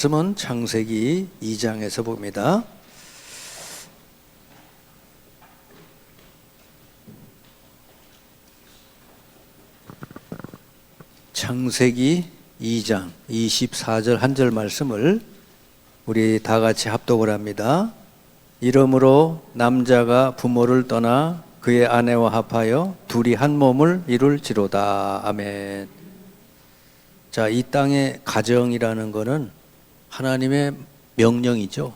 말씀은 창세기 2장에서 봅니다. 창세기 2장 24절 한 절 말씀을 우리 다 같이 합독을 합니다. 이러므로 남자가 부모를 떠나 그의 아내와 합하여 둘이 한 몸을 이룰지로다. 아멘. 자, 이 땅의 가정이라는 것은 하나님의 명령이죠.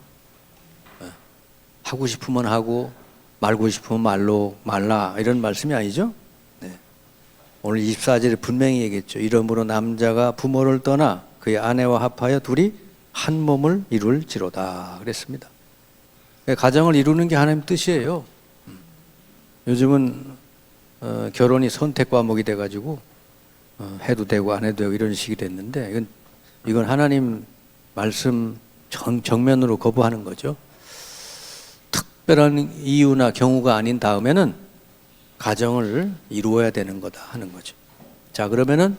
하고 싶으면 하고 말고 싶으면 말라 이런 말씀이 아니죠. 네. 오늘 24절에 분명히 얘기했죠. 이러므로 남자가 부모를 떠나 그의 아내와 합하여 둘이 한 몸을 이룰지로다 그랬습니다. 가정을 이루는 게 하나님 뜻이에요. 요즘은 결혼이 선택 과목이 돼가지고 해도 되고 안 해도 되고 이런 식이 됐는데 이건 하나님 말씀 정면으로 거부하는 거죠. 특별한 이유나 경우가 아닌 다음에는 가정을 이루어야 되는 거다 하는 거죠. 자, 그러면은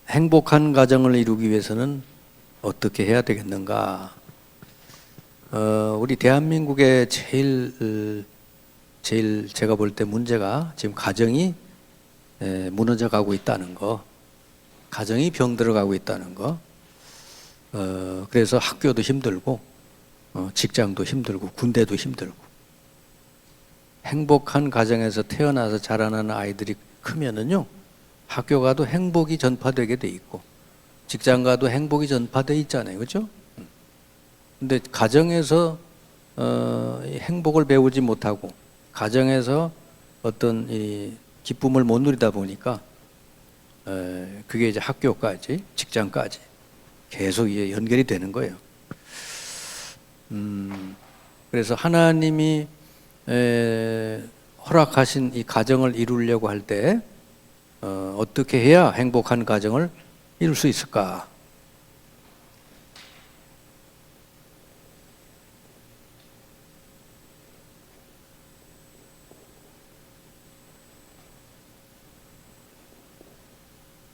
행복한 가정을 이루기 위해서는 어떻게 해야 되겠는가? 우리 대한민국의 제일 제가 볼 때 문제가 지금 가정이 무너져 가고 있다는 거, 가정이 병들어 가고 있다는 거. 그래서 학교도 힘들고 직장도 힘들고 군대도 힘들고, 행복한 가정에서 태어나서 자라나는 아이들이 크면은요, 학교 가도 행복이 전파되게 돼 있고 직장 가도 행복이 전파돼 있잖아요, 그렇죠? 근데 가정에서 행복을 배우지 못하고 가정에서 어떤 이 기쁨을 못 누리다 보니까 그게 이제 학교까지 직장까지 계속 이제 연결이 되는 거예요. 그래서 하나님이 허락하신 이 가정을 이루려고 할 때 어떻게 해야 행복한 가정을 이룰 수 있을까?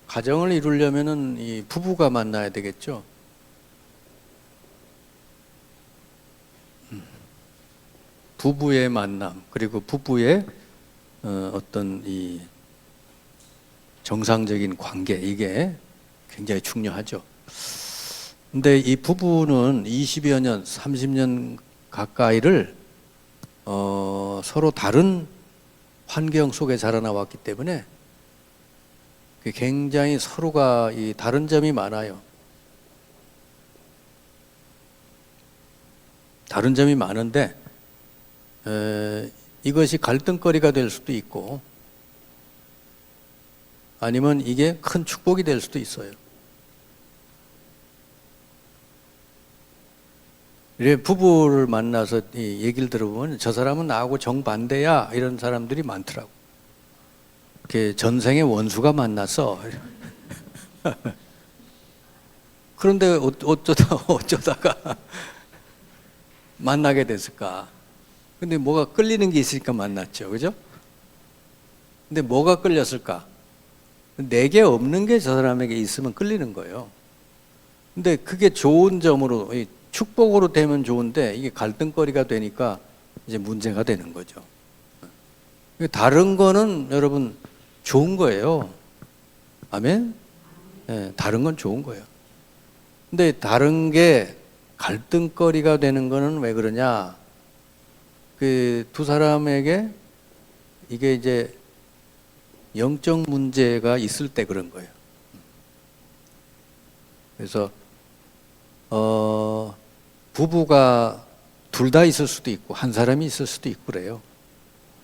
가정을 이루려면은 이 부부가 만나야 되겠죠. 부부의 만남, 그리고 부부의 어떤 이 정상적인 관계, 이게 굉장히 중요하죠. 근데 이 부부는 20여 년, 30년 가까이를 서로 다른 환경 속에 자라나왔기 때문에 굉장히 서로가 이 다른 점이 많아요. 다른 점이 많은데 이것이 갈등거리가 될 수도 있고 아니면 이게 큰 축복이 될 수도 있어요. 이래 부부를 만나서 이 얘기를 들어보면 저 사람은 나하고 정반대야 이런 사람들이 많더라고. 이렇게 전생의 원수가 만났어. 그런데 어쩌다가 만나게 됐을까? 근데 뭐가 끌리는 게 있으니까 만났죠, 그죠? 근데 뭐가 끌렸을까? 내게 없는 게 저 사람에게 있으면 끌리는 거예요. 근데 그게 좋은 점으로, 축복으로 되면 좋은데 이게 갈등거리가 되니까 이제 문제가 되는 거죠. 다른 거는 여러분 좋은 거예요. 아멘? 네, 다른 건 좋은 거예요. 근데 다른 게 갈등거리가 되는 거는 왜 그러냐? 그 두 사람에게 이게 이제 영적 문제가 있을 때 그런 거예요. 그래서 부부가 둘 다 있을 수도 있고 한 사람이 있을 수도 있고 그래요.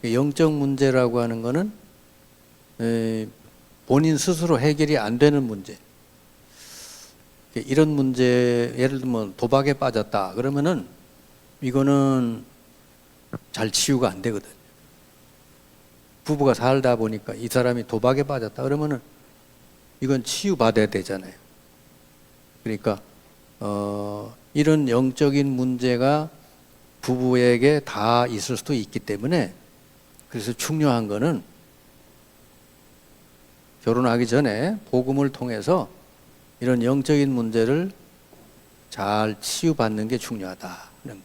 영적 문제라고 하는 거는 본인 스스로 해결이 안 되는 문제. 이런 문제, 예를 들면 도박에 빠졌다 그러면은 이거는 잘 치유가 안 되거든요. 부부가 살다 보니까 이 사람이 도박에 빠졌다 그러면은 이건 치유받아야 되잖아요. 그러니까 이런 영적인 문제가 부부에게 다 있을 수도 있기 때문에, 그래서 중요한 거는 결혼하기 전에 복음을 통해서 이런 영적인 문제를 잘 치유받는 게 중요하다는 거예요.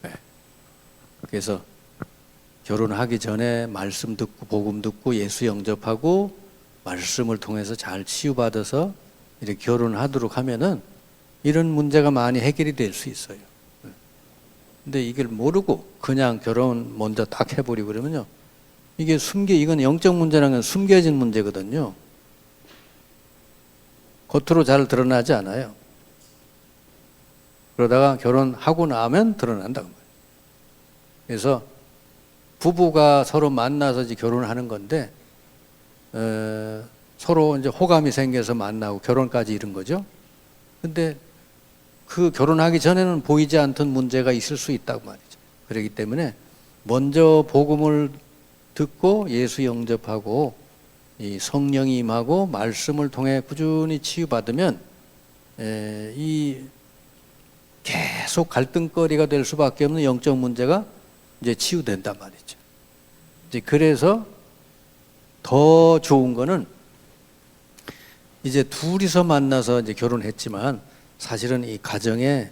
네. 그래서 결혼하기 전에 말씀 듣고 복음 듣고 예수 영접하고 말씀을 통해서 잘 치유받아서 이렇게 결혼하도록 하면은 이런 문제가 많이 해결이 될 수 있어요. 근데 이걸 모르고 그냥 결혼 먼저 딱 해버리고 그러면요, 이게 이건 영적 문제라는 건 숨겨진 문제거든요. 겉으로 잘 드러나지 않아요. 그러다가 결혼하고 나면 드러난다고 말이에요. 그래서 부부가 서로 만나서 이제 결혼하는 건데, 서로 이제 호감이 생겨서 만나고 결혼까지 이른 거죠. 근데 그 결혼하기 전에는 보이지 않던 문제가 있을 수 있다고 말이죠. 그렇기 때문에 먼저 복음을 듣고 예수 영접하고 이 성령이 임하고 말씀을 통해 꾸준히 치유받으면 이 계속 갈등거리가 될 수밖에 없는 영적 문제가 이제 치유된단 말이죠. 이제 그래서 더 좋은 거는 이제 둘이서 만나서 이제 결혼했지만 사실은 이 가정에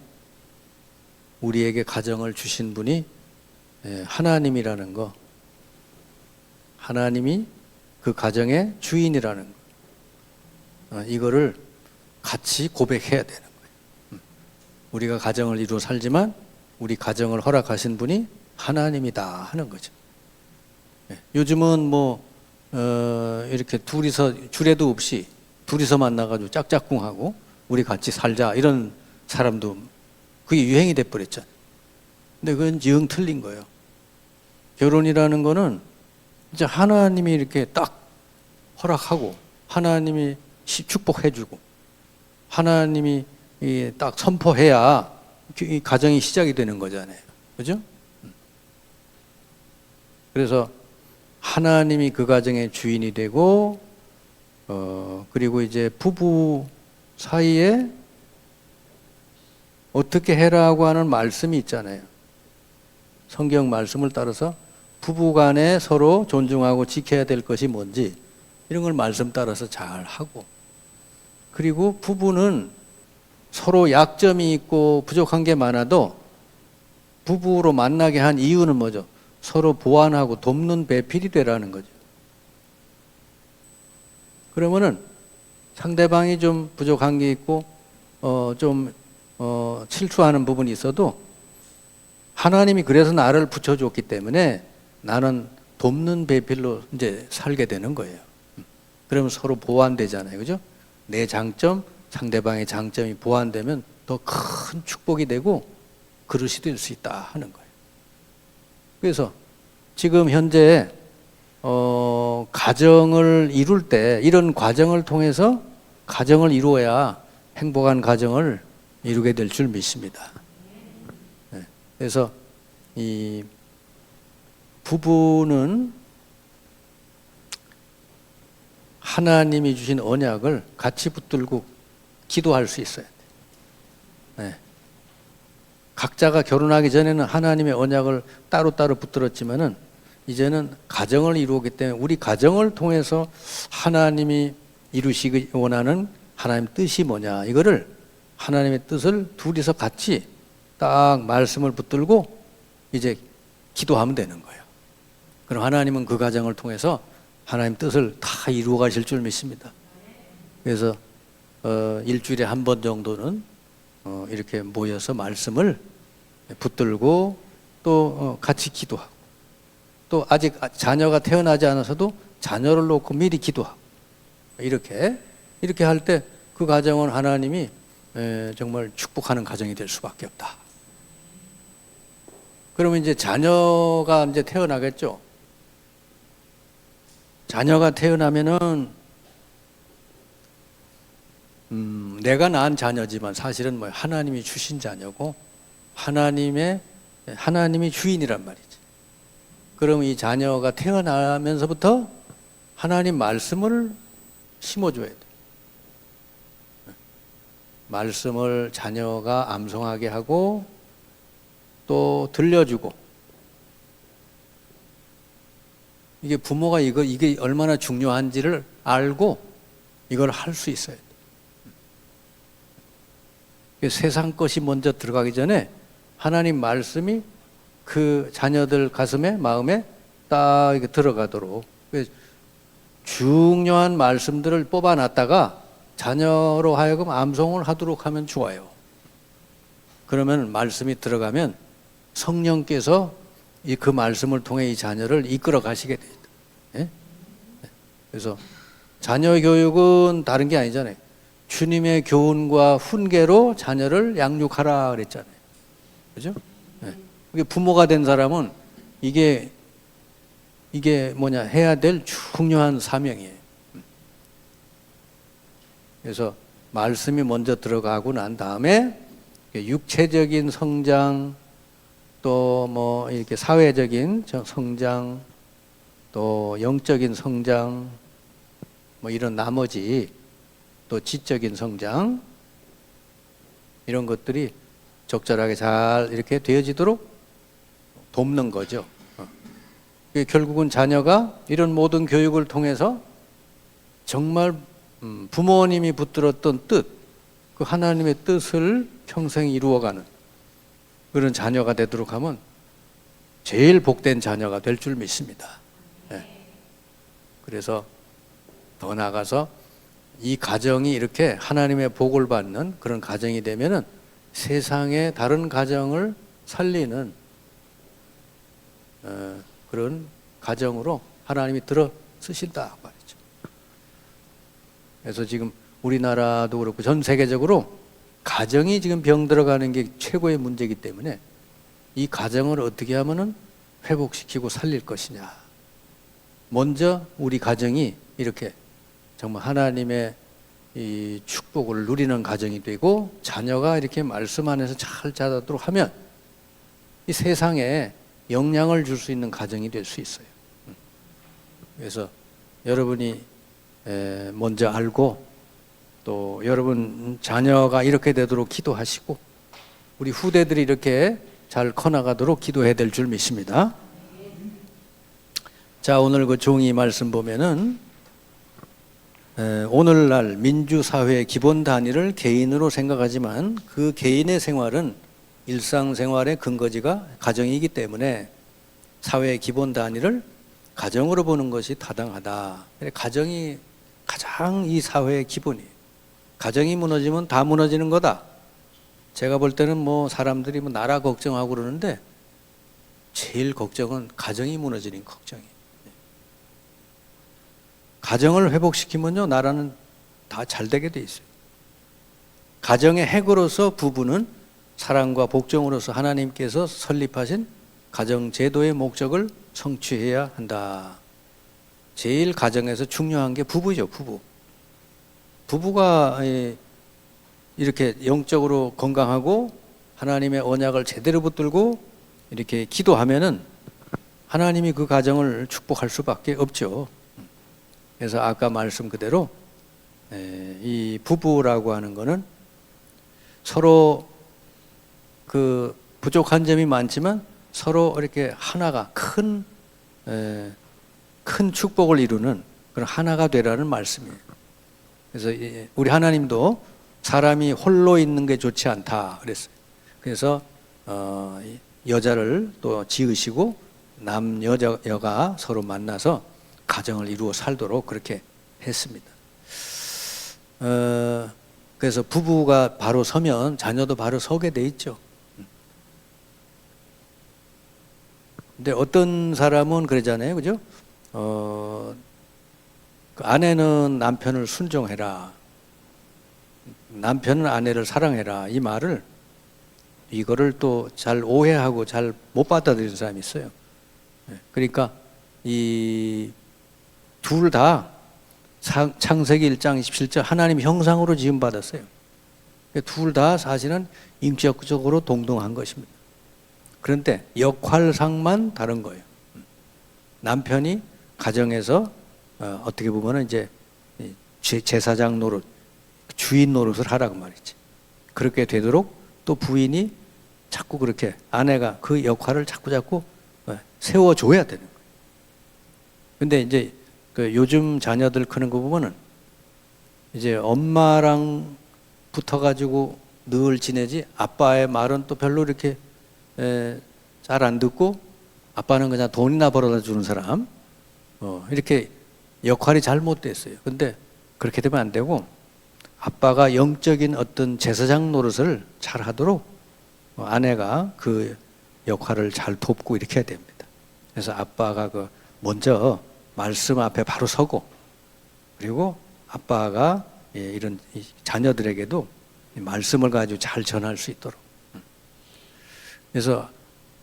우리에게 가정을 주신 분이 하나님이라는 거, 하나님이 그 가정의 주인이라는 거, 이거를 같이 고백해야 되는 거예요. 우리가 가정을 이루어 살지만 우리 가정을 허락하신 분이 하나님이다 하는 거죠. 요즘은 뭐 이렇게 둘이서 주례도 없이 둘이서 만나가지고 짝짝꿍하고 우리 같이 살자 이런 사람도 그게 유행이 돼버렸잖아요. 근데 그건 영 틀린 거예요. 결혼이라는 거는 이제 하나님이 이렇게 딱 허락하고 하나님이 축복해주고 하나님이 딱 선포해야 이 가정이 시작이 되는 거잖아요. 그죠? 그래서 하나님이 그 가정의 주인이 되고 그리고 이제 부부 사이에 어떻게 해라고 하는 말씀이 있잖아요. 성경 말씀을 따라서 부부간에 서로 존중하고 지켜야 될 것이 뭔지 이런 걸 말씀 따라서 잘 하고, 그리고 부부는 서로 약점이 있고 부족한 게 많아도 부부로 만나게 한 이유는 뭐죠? 서로 보완하고 돕는 배필이 되라는 거죠. 그러면은 상대방이 좀 부족한 게 있고 실수하는 부분이 있어도 하나님이 그래서 나를 붙여줬기 때문에 나는 돕는 배필로 이제 살게 되는 거예요. 그러면 서로 보완되잖아요. 그죠? 내 장점, 상대방의 장점이 보완되면 더 큰 축복이 되고 그릇이 될 수 있다 하는 거예요. 그래서 지금 현재 가정을 이룰 때 이런 과정을 통해서 가정을 이루어야 행복한 가정을 이루게 될 줄 믿습니다. 그래서 이 부부는 하나님이 주신 언약을 같이 붙들고 기도할 수 있어야 돼요. 각자가 결혼하기 전에는 하나님의 언약을 따로따로 붙들었지만은 이제는 가정을 이루기 때문에 우리 가정을 통해서 하나님이 이루시기 원하는 하나님의 뜻이 뭐냐, 이거를 하나님의 뜻을 둘이서 같이 딱 말씀을 붙들고 이제 기도하면 되는 거예요. 그럼 하나님은 그 가정을 통해서 하나님 뜻을 다 이루어 가실 줄 믿습니다. 그래서 일주일에 한 번 정도는 이렇게 모여서 말씀을 붙들고 또 같이 기도하고, 또 아직 자녀가 태어나지 않아서도 자녀를 놓고 미리 기도하고, 이렇게 할 때 그 가정은 하나님이 정말 축복하는 가정이 될 수밖에 없다. 그러면 이제 자녀가 이제 태어나겠죠. 자녀가 태어나면은 내가 낳은 자녀지만 사실은 뭐 하나님이 주신 자녀고 하나님이 주인이란 말이지. 그럼 이 자녀가 태어나면서부터 하나님 말씀을 심어줘야 돼. 말씀을 자녀가 암송하게 하고 또 들려주고, 이게 부모가 이게 얼마나 중요한지를 알고 이걸 할 수 있어야 돼. 세상 것이 먼저 들어가기 전에 하나님 말씀이 그 자녀들 가슴에, 마음에 딱 이렇게 들어가도록 중요한 말씀들을 뽑아놨다가 자녀로 하여금 암송을 하도록 하면 좋아요. 그러면 말씀이 들어가면 성령께서 그 말씀을 통해 이 자녀를 이끌어 가시게 돼요. 예? 그래서 자녀 교육은 다른 게 아니잖아요. 주님의 교훈과 훈계로 자녀를 양육하라 그랬잖아요. 그죠? 예. 부모가 된 사람은 이게 뭐냐 해야 될 중요한 사명이에요. 그래서 말씀이 먼저 들어가고 난 다음에 육체적인 성장, 또 뭐 이렇게 사회적인 성장, 또 영적인 성장, 뭐 이런 나머지 또 지적인 성장, 이런 것들이 적절하게 잘 이렇게 되어지도록 돕는 거죠. 결국은 자녀가 이런 모든 교육을 통해서 정말 부모님이 붙들었던 뜻, 그 하나님의 뜻을 평생 이루어가는 그런 자녀가 되도록 하면 제일 복된 자녀가 될 줄 믿습니다. 네. 그래서 더 나아가서 이 가정이 이렇게 하나님의 복을 받는 그런 가정이 되면은 세상의 다른 가정을 살리는 그런 가정으로 하나님이 들어 쓰신다 말이죠. 그래서 지금 우리나라도 그렇고 전 세계적으로 가정이 지금 병 들어가는 게 최고의 문제이기 때문에 이 가정을 어떻게 하면은 회복시키고 살릴 것이냐. 먼저 우리 가정이 이렇게 정말 하나님의 이 축복을 누리는 가정이 되고 자녀가 이렇게 말씀 안에서 잘 자라도록 하면 이 세상에 영향을 줄 수 있는 가정이 될 수 있어요. 그래서 여러분이 먼저 알고 또 여러분 자녀가 이렇게 되도록 기도하시고 우리 후대들이 이렇게 잘 커나가도록 기도해야 될 줄 믿습니다. 자, 오늘 그 종이 말씀 보면은 오늘날 민주사회의 기본 단위를 개인으로 생각하지만 그 개인의 생활은 일상생활의 근거지가 가정이기 때문에 사회의 기본 단위를 가정으로 보는 것이 타당하다. 가정이 가장 이 사회의 기본이에요. 가정이 무너지면 다 무너지는 거다. 제가 볼 때는 뭐 사람들이 뭐 나라 걱정하고 그러는데 제일 걱정은 가정이 무너지는 걱정이에요. 가정을 회복시키면요 나라는 다 잘 되게 돼 있어요. 가정의 핵으로서 부부는 사랑과 복종으로서 하나님께서 설립하신 가정제도의 목적을 성취해야 한다. 제일 가정에서 중요한 게 부부죠. 부부가 이렇게 영적으로 건강하고 하나님의 언약을 제대로 붙들고 이렇게 기도하면은 하나님이 그 가정을 축복할 수밖에 없죠. 그래서 아까 말씀 그대로 이 부부라고 하는 거는 서로 그 부족한 점이 많지만 서로 이렇게 하나가 큰 축복을 이루는 그런 하나가 되라는 말씀이에요. 그래서 우리 하나님도 사람이 홀로 있는 게 좋지 않다 그랬어요. 그래서 여자를 또 지으시고 여가 서로 만나서 가정을 이루어 살도록 그렇게 했습니다. 그래서 부부가 바로 서면 자녀도 바로 서게 돼 있죠. 근데 어떤 사람은 그러잖아요, 그죠? 그 아내는 남편을 순종해라, 남편은 아내를 사랑해라, 이 말을 이거를 또 잘 오해하고 잘 못 받아들이는 사람이 있어요. 그러니까 이 둘 다 창세기 1장 27절 하나님 형상으로 지음 받았어요. 둘 다 사실은 인격적으로 동등한 것입니다. 그런데 역할상만 다른 거예요. 남편이 가정에서 어떻게 보면 이제 제사장 노릇, 주인 노릇을 하라고 말이지. 그렇게 되도록 또 부인이 자꾸 그렇게 아내가 그 역할을 자꾸 세워줘야 되는 거예요. 근데 이제 그 요즘 자녀들 크는 거 보면은 이제 엄마랑 붙어가지고 늘 지내지 아빠의 말은 또 별로 이렇게 잘 안 듣고 아빠는 그냥 돈이나 벌어다 주는 사람 이렇게 역할이 잘못됐어요. 근데 그렇게 되면 안 되고 아빠가 영적인 어떤 제사장 노릇을 잘 하도록 아내가 그 역할을 잘 돕고 이렇게 해야 됩니다. 그래서 아빠가 그 먼저 말씀 앞에 바로 서고 그리고 아빠가 이런 자녀들에게도 말씀을 가지고 잘 전할 수 있도록. 그래서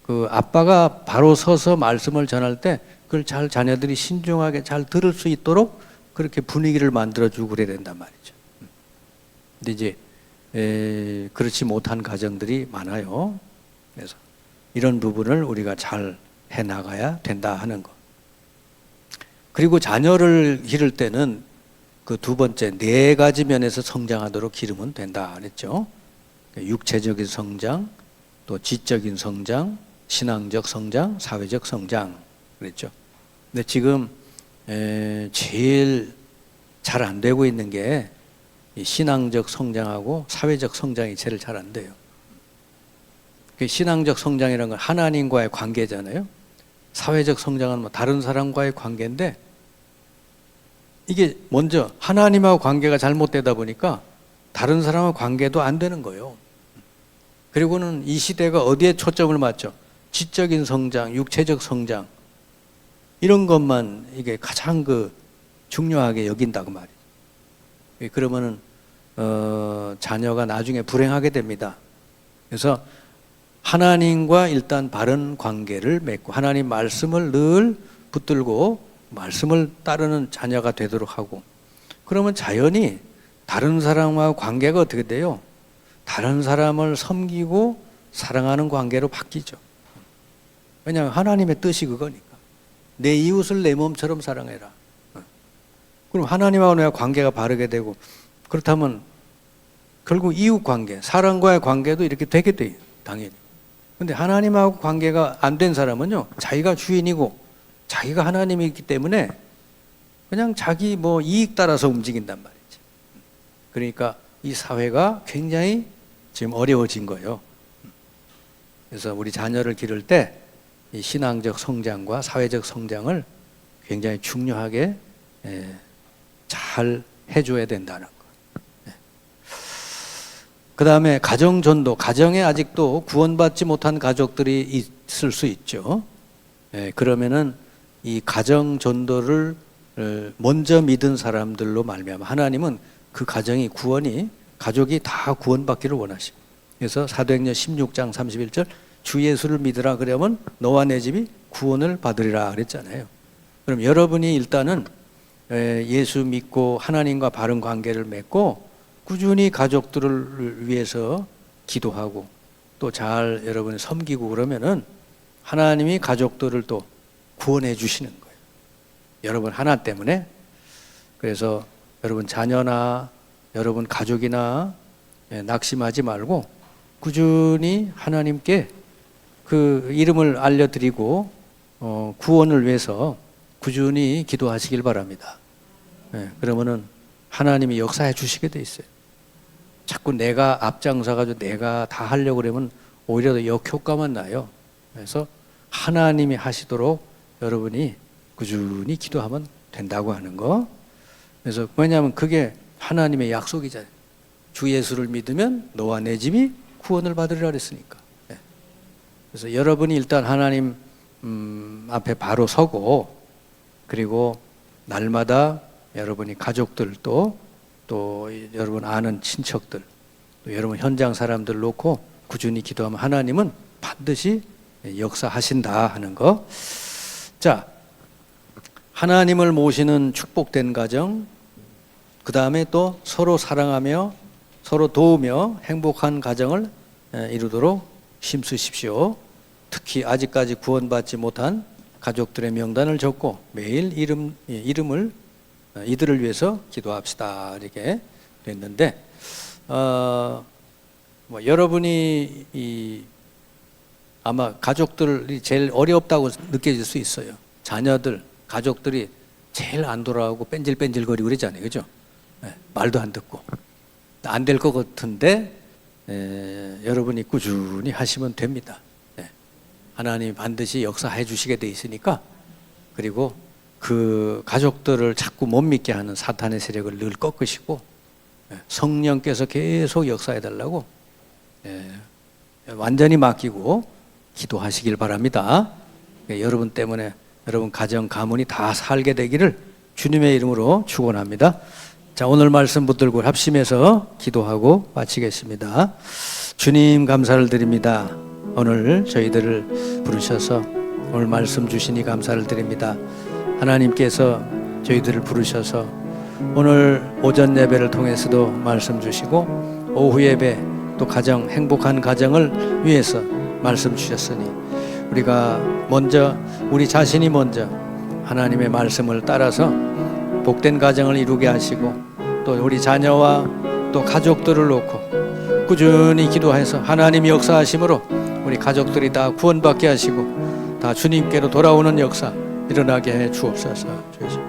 그 아빠가 바로 서서 말씀을 전할 때 그걸 잘 자녀들이 신중하게 잘 들을 수 있도록 그렇게 분위기를 만들어주고 그래야 된단 말이죠. 근데 이제 그렇지 못한 가정들이 많아요. 그래서 이런 부분을 우리가 잘 해나가야 된다 하는 거. 그리고 자녀를 기를 때는 그 두 번째 4가지 면에서 성장하도록 기르면 된다 그랬죠. 육체적인 성장, 또 지적인 성장, 신앙적 성장, 사회적 성장 그랬죠. 근데 지금 제일 잘 안 되고 있는 게 신앙적 성장하고 사회적 성장이 제일 잘 안 돼요. 신앙적 성장이라는 건 하나님과의 관계잖아요. 사회적 성장은 뭐 다른 사람과의 관계인데 이게 먼저 하나님하고 관계가 잘못되다 보니까 다른 사람하고 관계도 안 되는 거예요. 그리고는 이 시대가 어디에 초점을 맞죠? 지적인 성장, 육체적 성장 이런 것만 이게 가장 그 중요하게 여긴다고 말이에요. 그러면은 자녀가 나중에 불행하게 됩니다. 그래서 하나님과 일단 바른 관계를 맺고 하나님 말씀을 늘 붙들고 말씀을 따르는 자녀가 되도록 하고 그러면 자연히 다른 사람과 관계가 어떻게 돼요? 다른 사람을 섬기고 사랑하는 관계로 바뀌죠. 왜냐하면 하나님의 뜻이 그거니까. 내 이웃을 내 몸처럼 사랑해라. 그럼 하나님하고 내가 관계가 바르게 되고 그렇다면 결국 이웃 관계, 사람과의 관계도 이렇게 되게 돼요. 당연히. 근데 하나님하고 관계가 안 된 사람은요, 자기가 주인이고 자기가 하나님이 있기 때문에 그냥 자기 뭐 이익 따라서 움직인단 말이죠. 그러니까 이 사회가 굉장히 지금 어려워진 거예요. 그래서 우리 자녀를 기를 때 이 신앙적 성장과 사회적 성장을 굉장히 중요하게 잘 해줘야 된다는 거. 그 다음에 가정전도, 가정에 아직도 구원받지 못한 가족들이 있을 수 있죠. 그러면은 이 가정전도를 먼저 믿은 사람들로 말미암아 하나님은 그 가정이 구원이 가족이 다 구원받기를 원하시고 그래서 사도행전 16장 31절 주 예수를 믿으라 그러면 너와 내 집이 구원을 받으리라 그랬잖아요. 그럼 여러분이 일단은 예수 믿고 하나님과 바른 관계를 맺고 꾸준히 가족들을 위해서 기도하고 또 잘 여러분이 섬기고 그러면은 하나님이 가족들을 또 구원해 주시는 거예요. 여러분 하나 때문에. 그래서 여러분 자녀나 여러분 가족이나 낙심하지 말고 꾸준히 하나님께 그 이름을 알려드리고 구원을 위해서 꾸준히 기도하시길 바랍니다. 그러면은 하나님이 역사해 주시게 돼 있어요. 자꾸 내가 앞장서가지고 내가 다 하려고 그러면 오히려 더 역효과만 나요. 그래서 하나님이 하시도록 여러분이 꾸준히 기도하면 된다고 하는 거. 그래서 왜냐하면 그게 하나님의 약속이잖아요. 주 예수를 믿으면 너와 내 집이 구원을 받으리라 그랬으니까. 그래서 여러분이 일단 하나님 앞에 바로 서고 그리고 날마다 여러분이 가족들도 또 여러분 아는 친척들 또 여러분 현장 사람들 놓고 꾸준히 기도하면 하나님은 반드시 역사하신다 하는 거. 자, 하나님을 모시는 축복된 가정, 그 다음에 또 서로 사랑하며 서로 도우며 행복한 가정을 이루도록 힘쓰십시오. 특히 아직까지 구원받지 못한 가족들의 명단을 적고 매일 이름을 이들을 위해서 기도합시다 이렇게 됐는데 뭐 여러분이 아마 가족들이 제일 어렵다고 느껴질 수 있어요. 자녀들, 가족들이 제일 안 돌아오고 뺀질뺀질거리고 그러잖아요. 그죠? 말도 안 듣고 안 될 것 같은데 여러분이 꾸준히 하시면 됩니다. 하나님이 반드시 역사해 주시게 돼 있으니까. 그리고 그 가족들을 자꾸 못 믿게 하는 사탄의 세력을 늘 꺾으시고 성령께서 계속 역사해 달라고 완전히 맡기고 기도하시길 바랍니다. 여러분 때문에 여러분 가정 가문이 다 살게 되기를 주님의 이름으로 축원합니다. 자, 오늘 말씀 붙들고 합심해서 기도하고 마치겠습니다. 주님 감사를 드립니다. 오늘 저희들을 부르셔서 오늘 말씀 주시니 감사를 드립니다. 하나님께서 저희들을 부르셔서 오늘 오전 예배를 통해서도 말씀 주시고 오후 예배 또 가정, 행복한 가정을 위해서 말씀 주셨으니 우리가 먼저 우리 자신이 먼저 하나님의 말씀을 따라서 복된 가정을 이루게 하시고 또 우리 자녀와 또 가족들을 놓고 꾸준히 기도해서 하나님이 역사하심으로 우리 가족들이 다 구원받게 하시고 다 주님께로 돌아오는 역사 일어나게 해 주옵소서. 주여.